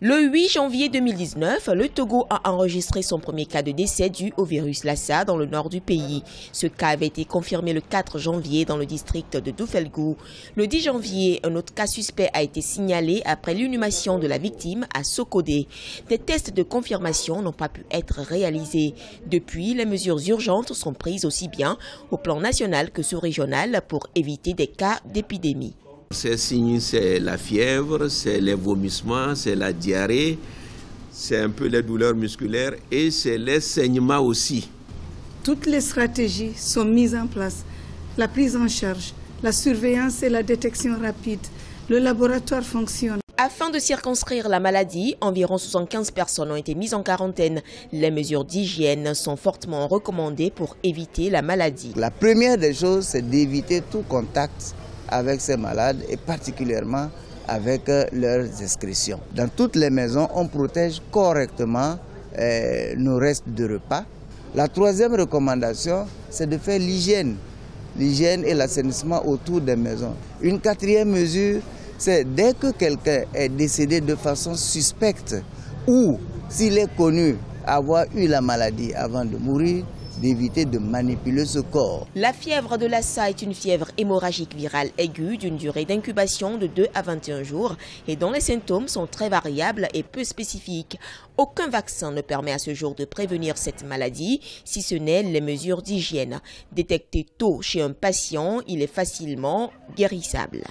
Le 8 janvier 2019, le Togo a enregistré son premier cas de décès dû au virus Lassa dans le nord du pays. Ce cas avait été confirmé le 4 janvier dans le district de Doufelgou. Le 10 janvier, un autre cas suspect a été signalé après l'inhumation de la victime à Sokodé. Des tests de confirmation n'ont pas pu être réalisés. Depuis, les mesures urgentes sont prises aussi bien au plan national que sous-régional pour éviter des cas d'épidémie. Ces signes, c'est la fièvre, c'est les vomissements, c'est la diarrhée, c'est un peu les douleurs musculaires et c'est les saignements aussi. Toutes les stratégies sont mises en place. La prise en charge, la surveillance et la détection rapide. Le laboratoire fonctionne. Afin de circonscrire la maladie, environ 75 personnes ont été mises en quarantaine. Les mesures d'hygiène sont fortement recommandées pour éviter la maladie. La première des choses, c'est d'éviter tout contact avec ces malades et particulièrement avec leurs excrétions. Dans toutes les maisons, on protège correctement nos restes de repas. La troisième recommandation, c'est de faire l'hygiène et l'assainissement autour des maisons. Une quatrième mesure, c'est dès que quelqu'un est décédé de façon suspecte ou s'il est connu avoir eu la maladie avant de mourir, d'éviter de manipuler ce corps. La fièvre de Lassa est une fièvre hémorragique virale aiguë d'une durée d'incubation de 2 à 21 jours et dont les symptômes sont très variables et peu spécifiques. Aucun vaccin ne permet à ce jour de prévenir cette maladie, si ce n'est les mesures d'hygiène. Détecté tôt chez un patient, il est facilement guérissable.